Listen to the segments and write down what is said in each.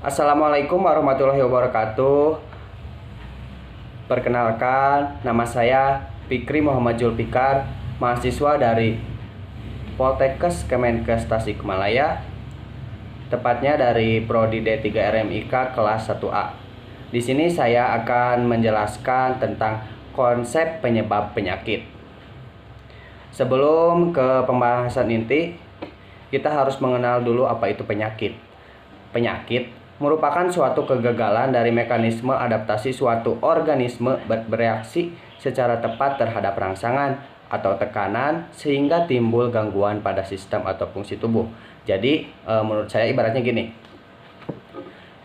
Assalamualaikum warahmatullahi wabarakatuh. Perkenalkan, nama saya Fikri Muhammad Julfikar, mahasiswa dari Poltekkes Kemenkes Tasikmalaya, tepatnya dari Prodi D3 RMIK kelas 1A. Di sini saya akan menjelaskan tentang konsep penyebab penyakit. Sebelum ke pembahasan inti, kita harus mengenal dulu apa itu penyakit. Penyakit merupakan suatu kegagalan dari mekanisme adaptasi suatu organisme bereaksi secara tepat terhadap rangsangan atau tekanan sehingga timbul gangguan pada sistem atau fungsi tubuh. Jadi menurut saya ibaratnya gini,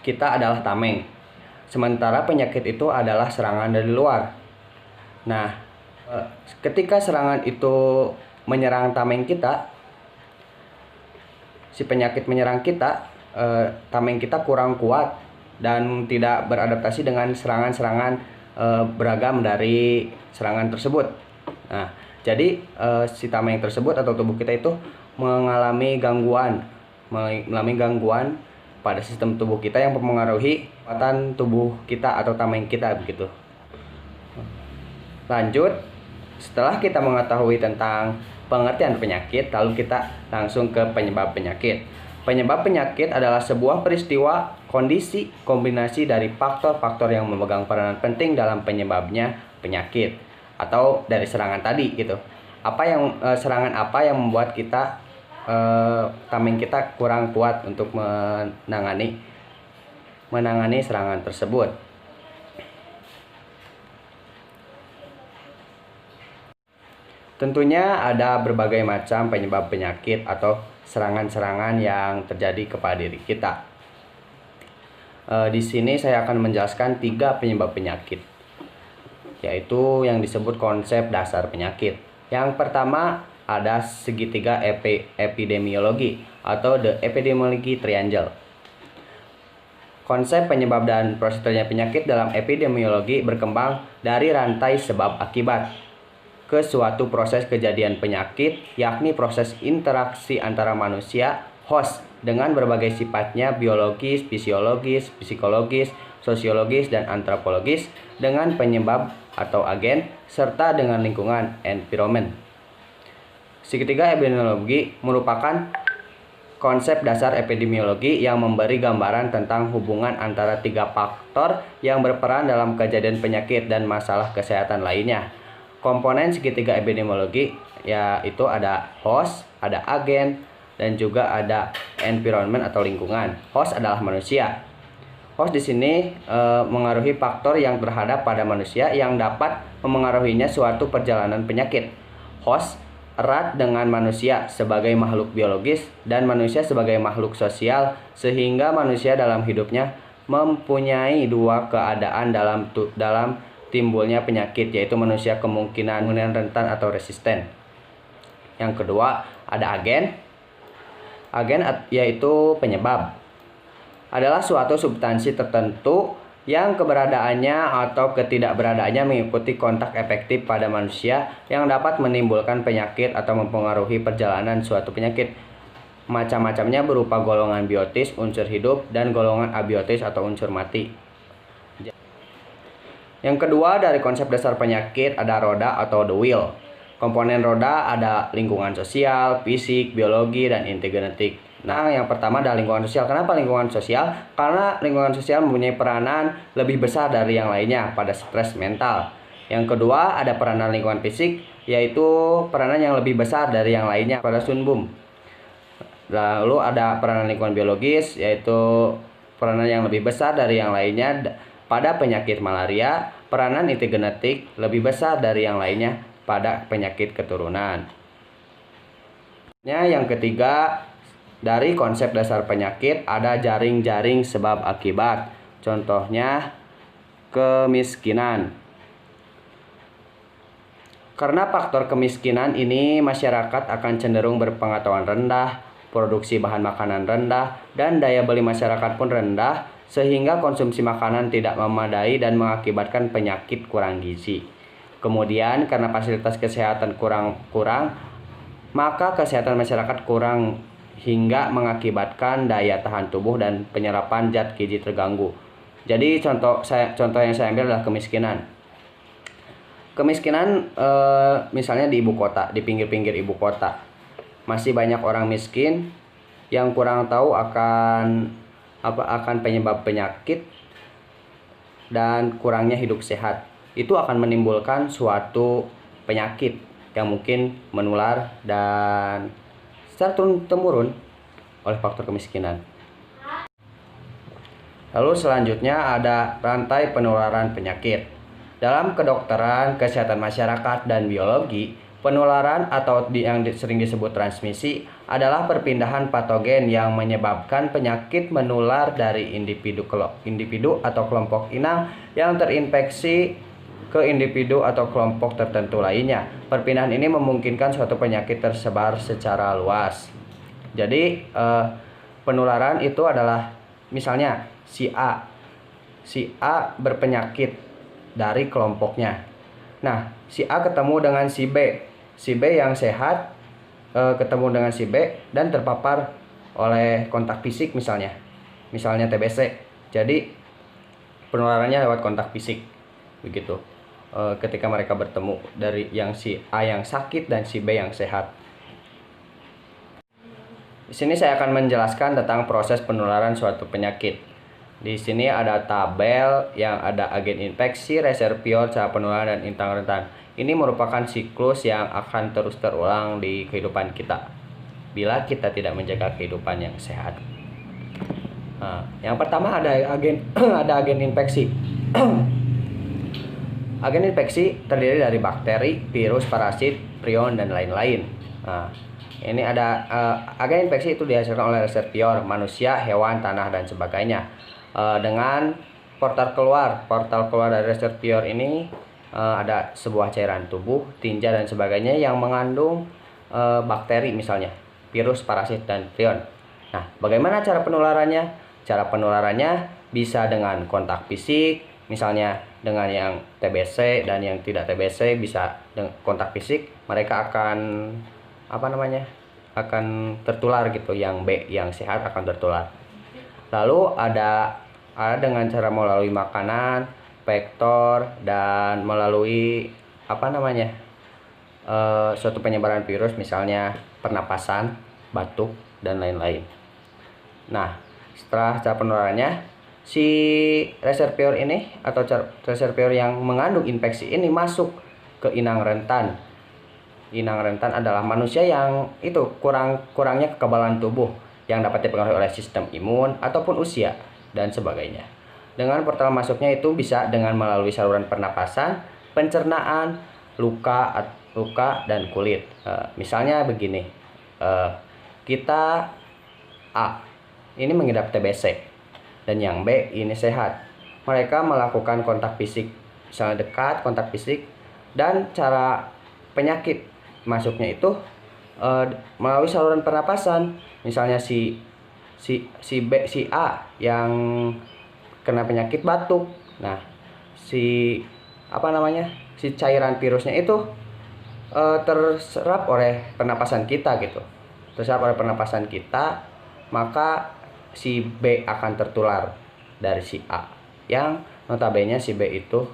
kita adalah tameng, sementara penyakit itu adalah serangan dari luar. Nah, ketika serangan itu menyerang tameng kita, si penyakit menyerang kita, tameng kita kurang kuat dan tidak beradaptasi dengan serangan-serangan beragam dari serangan tersebut. Nah, jadi si tameng tersebut atau tubuh kita itu mengalami gangguan pada sistem tubuh kita yang mempengaruhi kekuatan tubuh kita atau tameng kita begitu. Lanjut, setelah kita mengetahui tentang pengertian penyakit, lalu kita langsung ke penyebab penyakit. Penyebab penyakit adalah sebuah peristiwa, kondisi, kombinasi dari faktor-faktor yang memegang peranan penting dalam penyebabnya penyakit atau dari serangan tadi gitu. Serangan apa yang membuat kita tameng kita kurang kuat untuk menangani serangan tersebut. Tentunya ada berbagai macam penyebab penyakit atau serangan-serangan yang terjadi kepada diri kita. Di sini saya akan menjelaskan 3 penyebab penyakit, yaitu yang disebut konsep dasar penyakit. Yang pertama ada segitiga epidemiologi atau the epidemiology triangle. Konsep penyebab dan prosedurnya penyakit dalam epidemiologi berkembang dari rantai sebab akibat ke suatu proses kejadian penyakit, yakni proses interaksi antara manusia, host, dengan berbagai sifatnya biologis, fisiologis, psikologis, sosiologis, dan antropologis, dengan penyebab atau agen, serta dengan lingkungan, environment. Segitiga epidemiologi merupakan konsep dasar epidemiologi yang memberi gambaran tentang hubungan antara 3 faktor yang berperan dalam kejadian penyakit dan masalah kesehatan lainnya. Komponen segitiga epidemiologi yaitu ada host, ada agen, dan juga ada environment atau lingkungan. Host adalah manusia. Host di sini mengaruhi faktor yang terhadap pada manusia yang dapat memengaruhinya suatu perjalanan penyakit. Host erat dengan manusia sebagai makhluk biologis dan manusia sebagai makhluk sosial, sehingga manusia dalam hidupnya mempunyai 2 keadaan dalam timbulnya penyakit, yaitu manusia kemungkinan rentan atau resisten. Yang kedua ada agen. Agen yaitu penyebab, adalah suatu substansi tertentu yang keberadaannya atau ketidakberadaannya mengikuti kontak efektif pada manusia yang dapat menimbulkan penyakit atau mempengaruhi perjalanan suatu penyakit. Macam-macamnya berupa golongan biotis, unsur hidup, dan golongan abiotis atau unsur mati. Yang kedua dari konsep dasar penyakit ada roda atau the wheel. Komponen roda ada lingkungan sosial, fisik, biologi, dan inti genetik. Nah, yang pertama adalah lingkungan sosial. Kenapa lingkungan sosial? Karena lingkungan sosial mempunyai peranan lebih besar dari yang lainnya pada stres mental. Yang kedua ada peranan lingkungan fisik, yaitu peranan yang lebih besar dari yang lainnya pada sunbum. Lalu ada peranan lingkungan biologis, yaitu peranan yang lebih besar dari yang lainnya pada penyakit malaria. Peranan inti genetik lebih besar dari yang lainnya pada penyakit keturunan. Yang ketiga dari konsep dasar penyakit ada jaring-jaring sebab akibat. Contohnya kemiskinan. Karena faktor kemiskinan ini, masyarakat akan cenderung berpengetahuan rendah, produksi bahan makanan rendah, dan daya beli masyarakat pun rendah, sehingga konsumsi makanan tidak memadai dan mengakibatkan penyakit kurang gizi. Kemudian karena fasilitas kesehatan kurang, maka kesehatan masyarakat kurang hingga mengakibatkan daya tahan tubuh dan penyerapan zat gizi terganggu. Jadi contoh yang saya ambil adalah kemiskinan. Kemiskinan misalnya di ibu kota, di pinggir-pinggir ibu kota, masih banyak orang miskin yang kurang tahu akan penyebab penyakit dan kurangnya hidup sehat. Itu akan menimbulkan suatu penyakit yang mungkin menular dan secara turun-temurun oleh faktor kemiskinan. Lalu selanjutnya ada rantai penularan penyakit. Dalam kedokteran, kesehatan masyarakat, dan biologi, penularan atau yang sering disebut transmisi adalah perpindahan patogen yang menyebabkan penyakit menular dari individu atau kelompok inang yang terinfeksi ke individu atau kelompok tertentu lainnya. Perpindahan ini memungkinkan suatu penyakit tersebar secara luas. Jadi penularan itu adalah misalnya si A berpenyakit dari kelompoknya. Nah, si A ketemu dengan si B yang sehat ketemu dengan si B dan terpapar oleh kontak fisik misalnya TBC. Jadi penularannya lewat kontak fisik begitu. Ketika mereka bertemu dari yang si A yang sakit dan si B yang sehat. Di sini saya akan menjelaskan tentang proses penularan suatu penyakit. Di sini ada tabel yang ada agen infeksi, reservoir, cara penularan, dan intang rentan. Ini merupakan siklus yang akan terus terulang di kehidupan kita bila kita tidak menjaga kehidupan yang sehat. Nah, yang pertama ada agen infeksi. Agen infeksi terdiri dari bakteri, virus, parasit, prion, dan lain-lain. Nah, ini ada agen infeksi itu dihasilkan oleh reservoir, manusia, hewan, tanah, dan sebagainya. Dengan portal keluar dari reservoir ini ada sebuah cairan tubuh, tinja, dan sebagainya yang mengandung bakteri misalnya, virus, parasit, dan prion. Nah, bagaimana cara penularannya? Cara penularannya bisa dengan kontak fisik, misalnya dengan yang TBC dan yang tidak TBC bisa dengan kontak fisik, mereka akan akan tertular gitu. Yang B yang sehat akan tertular. Lalu ada dengan cara melalui makanan, vektor, dan melalui suatu penyebaran virus misalnya pernapasan, batuk, dan lain-lain. Nah, setelah cara penularannya, si reservoir ini atau reservoir yang mengandung infeksi ini masuk ke inang rentan. Inang rentan adalah manusia yang itu kurangnya kekebalan tubuh yang dapat dipengaruhi oleh sistem imun ataupun usia dan sebagainya. Dengan portal masuknya itu bisa dengan melalui saluran pernapasan, pencernaan, luka dan kulit. Misalnya begini, kita A ini mengidap TBC dan yang B ini sehat. Mereka melakukan kontak fisik, misalnya dekat, kontak fisik, dan cara penyakit masuknya itu melalui saluran pernapasan. Misalnya si A yang kena penyakit batuk. Nah, si cairan virusnya itu terserap oleh pernapasan kita gitu. Terserap oleh pernapasan kita, maka si B akan tertular dari si A yang notabene si B itu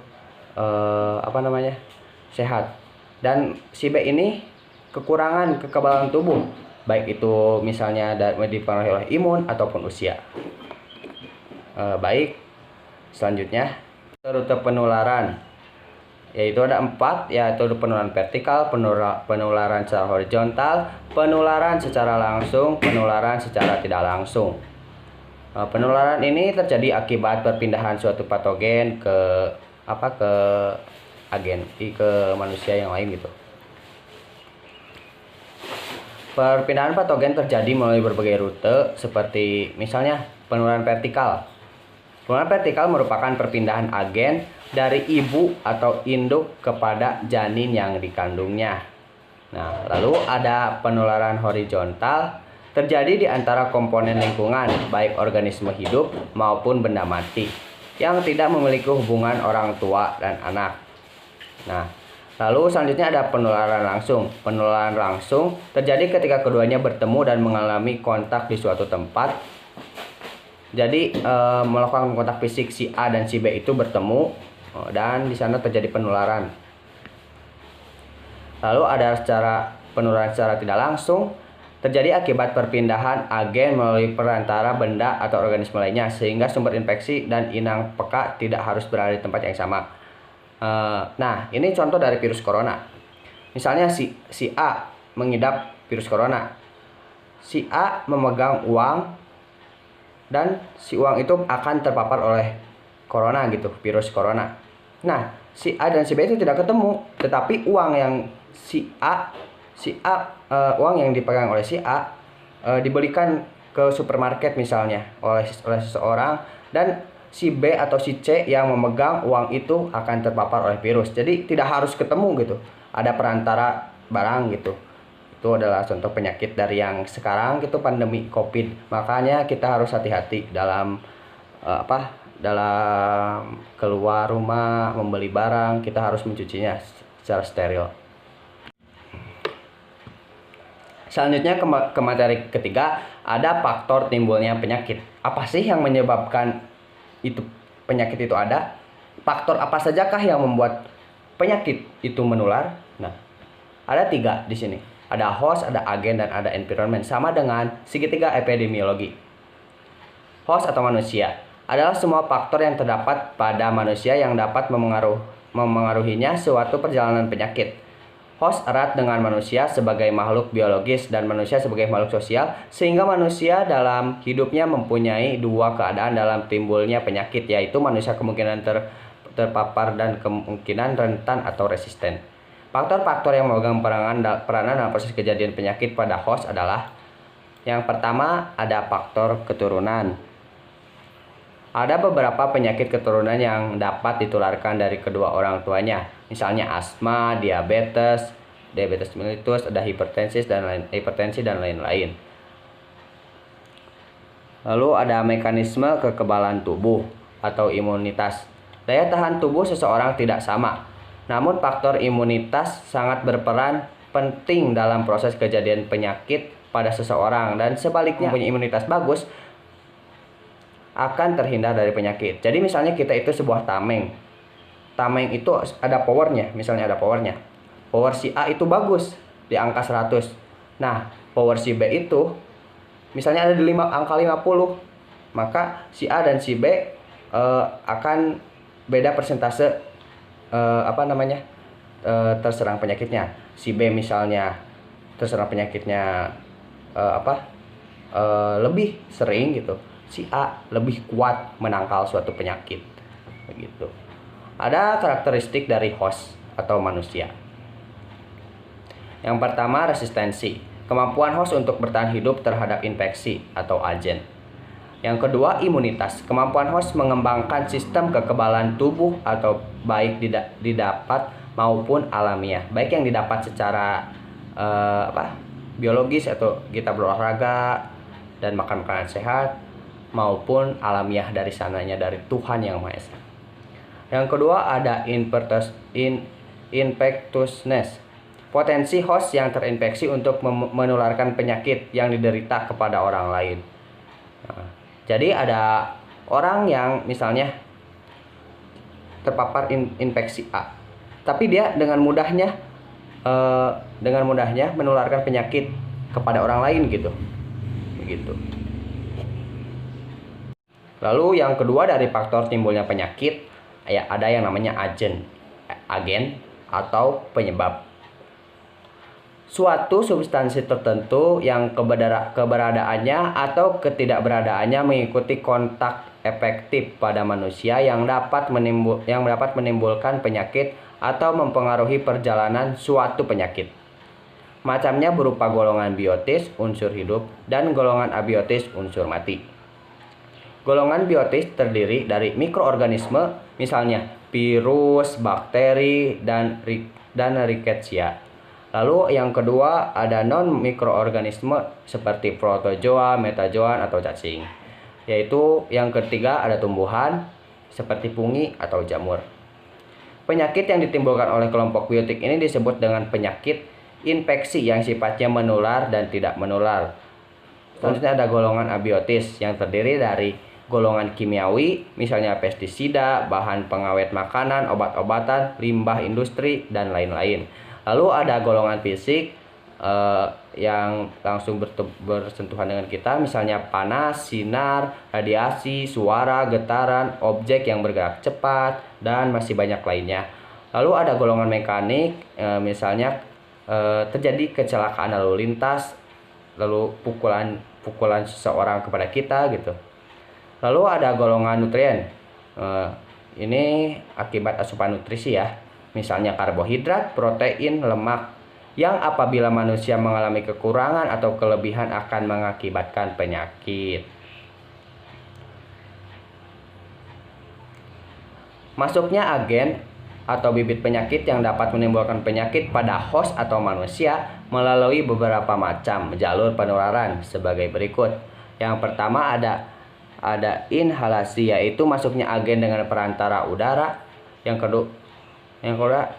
sehat, dan si B ini kekurangan kekebalan tubuh, baik itu misalnya dipengaruhi oleh imun ataupun usia. Baik, selanjutnya rute penularan, yaitu ada 4, yaitu penularan vertikal, penularan secara horizontal, penularan secara langsung, penularan secara tidak langsung. Penularan ini terjadi akibat perpindahan suatu patogen ke manusia yang lain gitu. Perpindahan patogen terjadi melalui berbagai rute, seperti misalnya penularan vertikal. Penularan vertikal merupakan perpindahan agen dari ibu atau induk kepada janin yang dikandungnya. Nah, lalu ada penularan horizontal, terjadi di antara komponen lingkungan, baik organisme hidup maupun benda mati, yang tidak memiliki hubungan orang tua dan anak. Nah, Lalu selanjutnya ada penularan langsung. Penularan langsung terjadi ketika keduanya bertemu dan mengalami kontak di suatu tempat. Jadi melakukan kontak fisik, si A dan si B itu bertemu dan di sana terjadi penularan. Lalu ada penularan secara tidak langsung terjadi akibat perpindahan agen melalui perantara benda atau organisme lainnya, sehingga sumber infeksi dan inang peka tidak harus berada di tempat yang sama. Nah, ini contoh dari virus corona. Misalnya si A mengidap virus corona. Si A memegang uang dan si uang itu akan terpapar oleh corona gitu, virus corona. Nah, si A dan si B itu tidak ketemu, tetapi uang yang uang yang dipegang oleh si A dibelikan ke supermarket misalnya oleh seseorang, dan si B atau si C yang memegang uang itu akan terpapar oleh virus. Jadi tidak harus ketemu gitu, ada perantara barang gitu. Itu adalah contoh penyakit dari yang sekarang gitu, pandemi COVID. Makanya kita harus hati-hati dalam dalam keluar rumah, membeli barang, kita harus mencucinya secara steril. Selanjutnya ke materi ketiga, ada faktor timbulnya penyakit. Apa sih yang menyebabkan penyakit itu ada? Faktor apa sajakah yang membuat penyakit itu menular? Nah, ada 3 di sini. Ada host, ada agen, dan ada environment. Sama dengan segitiga epidemiologi. Host atau manusia adalah semua faktor yang terdapat pada manusia yang dapat memengaruhinya suatu perjalanan penyakit. Host erat dengan manusia sebagai makhluk biologis dan manusia sebagai makhluk sosial, sehingga manusia dalam hidupnya mempunyai 2 keadaan dalam timbulnya penyakit, yaitu manusia kemungkinan terpapar dan kemungkinan rentan atau resisten. Faktor-faktor yang memegang peranan dalam proses kejadian penyakit pada host adalah: yang pertama, ada faktor keturunan. Ada beberapa penyakit keturunan yang dapat ditularkan dari kedua orang tuanya. Misalnya asma, diabetes mellitus, ada hipertensi dan lain-lain. Lalu ada mekanisme kekebalan tubuh atau imunitas. Daya tahan tubuh seseorang tidak sama. Namun faktor imunitas sangat berperan penting dalam proses kejadian penyakit pada seseorang, dan sebaliknya punya imunitas bagus akan terhindar dari penyakit. Jadi misalnya kita itu sebuah tameng. Tameng itu ada powernya, misalnya ada powernya. Power si A itu bagus di angka 100. Nah, power si B itu misalnya ada di angka 50. Maka si A dan si B akan beda persentase terserang penyakitnya. Si B misalnya terserang penyakitnya lebih sering gitu. Si A lebih kuat menangkal suatu penyakit, begitu. Ada karakteristik dari host atau manusia. Yang pertama, resistensi, kemampuan host untuk bertahan hidup terhadap infeksi atau agen. Yang kedua, imunitas, kemampuan host mengembangkan sistem kekebalan tubuh atau baik didapat maupun alamiah, baik yang didapat secara biologis atau kita berolahraga dan makan makanan sehat, maupun alamiah dari sananya, dari Tuhan Yang Maha Esa. Yang kedua ada infectiousness, potensi host yang terinfeksi untuk menularkan penyakit yang diderita kepada orang lain. Nah, jadi ada orang yang misalnya terpapar infeksi A, tapi dia dengan mudahnya menularkan penyakit kepada orang lain gitu, begitu. Lalu yang kedua dari faktor timbulnya penyakit, ada yang namanya agen atau penyebab. Suatu substansi tertentu yang keberadaannya atau ketidakberadaannya mengikuti kontak efektif pada manusia yang dapat menimbulkan penyakit atau mempengaruhi perjalanan suatu penyakit. Macamnya berupa golongan biotis, unsur hidup, dan golongan abiotis, unsur mati. Golongan biotis terdiri dari mikroorganisme, misalnya virus, bakteri, dan rickettsia. Lalu yang kedua ada non-mikroorganisme seperti protozoa, metazoan, atau cacing. Yaitu yang ketiga ada tumbuhan seperti fungi atau jamur. Penyakit yang ditimbulkan oleh kelompok biotik ini disebut dengan penyakit infeksi yang sifatnya menular dan tidak menular. Selanjutnya ada golongan abiotis yang terdiri dari golongan kimiawi, misalnya pestisida, bahan pengawet makanan, obat-obatan, limbah industri, dan lain-lain. Lalu ada golongan fisik yang langsung bersentuhan dengan kita, misalnya panas, sinar, radiasi, suara, getaran, objek yang bergerak cepat, dan masih banyak lainnya. Lalu ada golongan mekanik, misalnya terjadi kecelakaan lalu lintas, lalu pukulan seseorang kepada kita gitu. Lalu ada golongan nutrien, ini akibat asupan nutrisi ya, misalnya karbohidrat, protein, lemak, yang apabila manusia mengalami kekurangan atau kelebihan akan mengakibatkan penyakit. Masuknya agen atau bibit penyakit yang dapat menimbulkan penyakit pada host atau manusia melalui beberapa macam jalur penularan sebagai berikut. Yang pertama ada inhalasi, yaitu masuknya agen dengan perantara udara. Yang kedua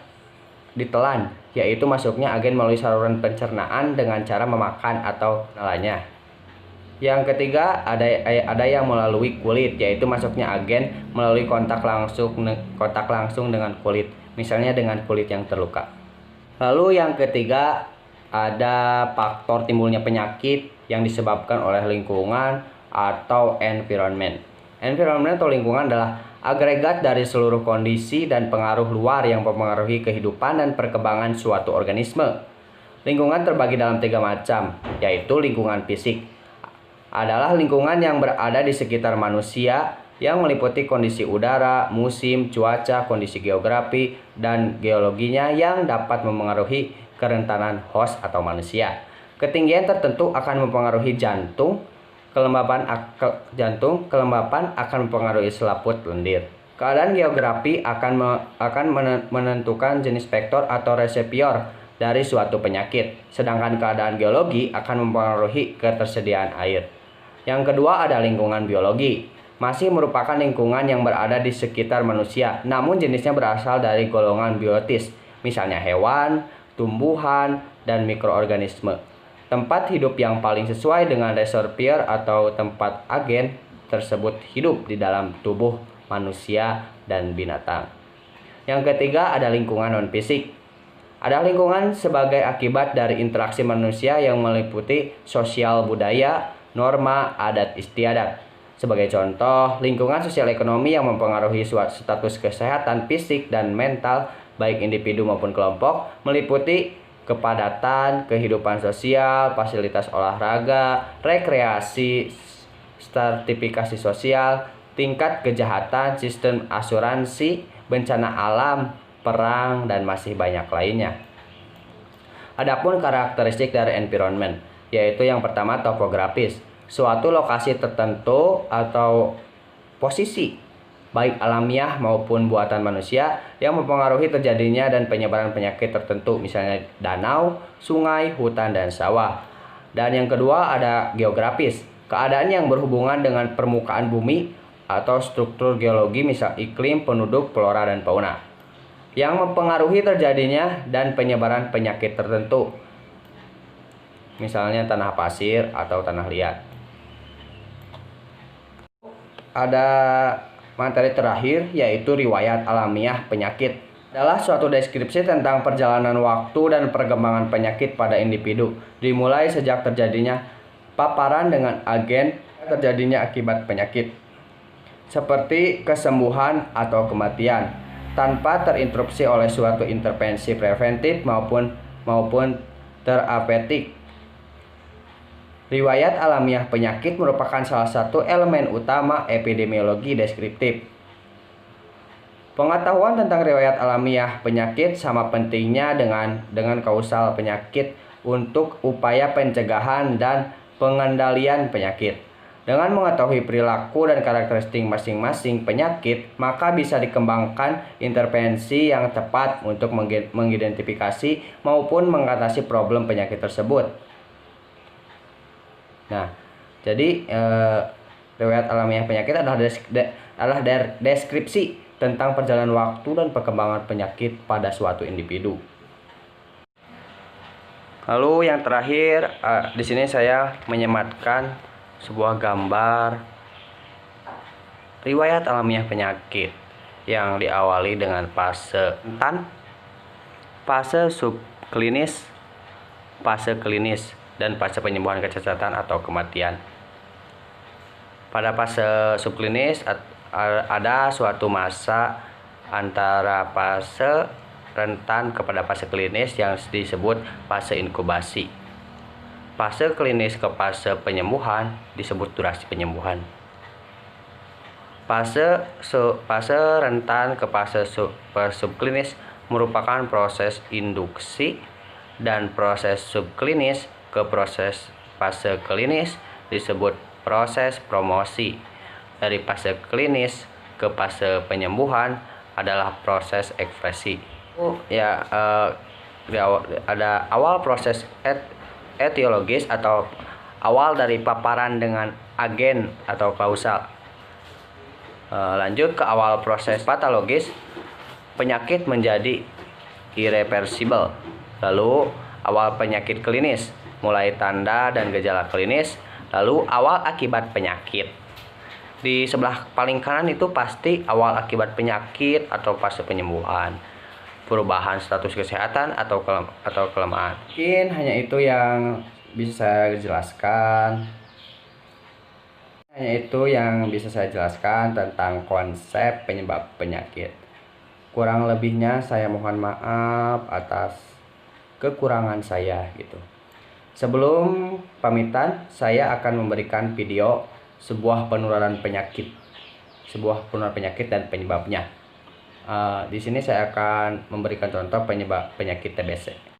ditelan, yaitu masuknya agen melalui saluran pencernaan dengan cara memakan atau menelannya. Yang ketiga ada yang melalui kulit, yaitu masuknya agen melalui kontak langsung dengan kulit, misalnya dengan kulit yang terluka. Lalu yang ketiga ada faktor timbulnya penyakit yang disebabkan oleh lingkungan atau environment. Environment atau lingkungan adalah agregat dari seluruh kondisi dan pengaruh luar yang mempengaruhi kehidupan dan perkembangan suatu organisme. Lingkungan terbagi dalam 3 macam, yaitu lingkungan fisik. Adalah lingkungan yang berada di sekitar manusia yang meliputi kondisi udara, musim, cuaca, kondisi geografi, dan geologinya yang dapat mempengaruhi kerentanan host atau manusia. Ketinggian tertentu akan mempengaruhi jantung. Kelembapan akan mempengaruhi selaput lendir. Keadaan geografi akan menentukan jenis vektor atau reseptor dari suatu penyakit, sedangkan keadaan geologi akan mempengaruhi ketersediaan air. Yang kedua ada lingkungan biologi, masih merupakan lingkungan yang berada di sekitar manusia, namun jenisnya berasal dari golongan biotis, misalnya hewan, tumbuhan, dan mikroorganisme. Tempat hidup yang paling sesuai dengan reservoir atau tempat agen tersebut hidup di dalam tubuh manusia dan binatang. Yang ketiga ada lingkungan non-fisik. Ada lingkungan sebagai akibat dari interaksi manusia yang meliputi sosial budaya, norma, adat istiadat. Sebagai contoh, lingkungan sosial ekonomi yang mempengaruhi status kesehatan fisik dan mental baik individu maupun kelompok meliputi kepadatan, kehidupan sosial, fasilitas olahraga, rekreasi, stratifikasi sosial, tingkat kejahatan, sistem asuransi, bencana alam, perang, dan masih banyak lainnya. Adapun karakteristik dari environment, yaitu yang pertama topografis, suatu lokasi tertentu atau posisi baik alamiah maupun buatan manusia yang mempengaruhi terjadinya dan penyebaran penyakit tertentu, misalnya danau, sungai, hutan, dan sawah. Dan yang kedua ada geografis, keadaan yang berhubungan dengan permukaan bumi atau struktur geologi, misal iklim, penduduk, flora, dan fauna, yang mempengaruhi terjadinya dan penyebaran penyakit tertentu, misalnya tanah pasir atau tanah liat. Ada materi terakhir, yaitu riwayat alamiah penyakit. Adalah suatu deskripsi tentang perjalanan waktu dan perkembangan penyakit pada individu, dimulai sejak terjadinya paparan dengan agen terjadinya akibat penyakit, seperti kesembuhan atau kematian, tanpa terinterupsi oleh suatu intervensi preventif maupun terapeutik. Riwayat alamiah penyakit merupakan salah satu elemen utama epidemiologi deskriptif. Pengetahuan tentang riwayat alamiah penyakit sama pentingnya dengan kausal penyakit untuk upaya pencegahan dan pengendalian penyakit. Dengan mengetahui perilaku dan karakteristik masing-masing penyakit, maka bisa dikembangkan intervensi yang tepat untuk mengidentifikasi maupun mengatasi problem penyakit tersebut. Nah, jadi riwayat alamiah penyakit adalah deskripsi tentang perjalanan waktu dan perkembangan penyakit pada suatu individu. Lalu yang terakhir, di sini saya menyematkan sebuah gambar riwayat alamiah penyakit yang diawali dengan fase rentan, fase subklinis, fase klinis, dan fase penyembuhan kecacatan atau kematian. Pada fase subklinis ada suatu masa antara fase rentan kepada fase klinis yang disebut fase inkubasi. Fase klinis ke fase penyembuhan disebut durasi penyembuhan. Fase rentan ke fase subklinis merupakan proses induksi, dan proses subklinis ke fase klinis disebut proses promosi. Dari fase klinis ke fase penyembuhan adalah proses ekspresi. Ada awal proses etiologis atau awal dari paparan dengan agen atau kausal. Lanjut ke awal proses patologis, penyakit menjadi irreversible. Lalu awal penyakit klinis, mulai tanda dan gejala klinis, lalu awal akibat penyakit. Di sebelah paling kanan itu pasti awal akibat penyakit atau fase penyembuhan, perubahan status kesehatan atau kelemahan. Mungkin hanya itu yang bisa saya jelaskan. Tentang konsep penyebab penyakit. Kurang lebihnya saya mohon maaf atas kekurangan saya gitu. Sebelum pamitan, saya akan memberikan video sebuah penularan penyakit dan penyebabnya. Di sini saya akan memberikan contoh penyebab penyakit TBC.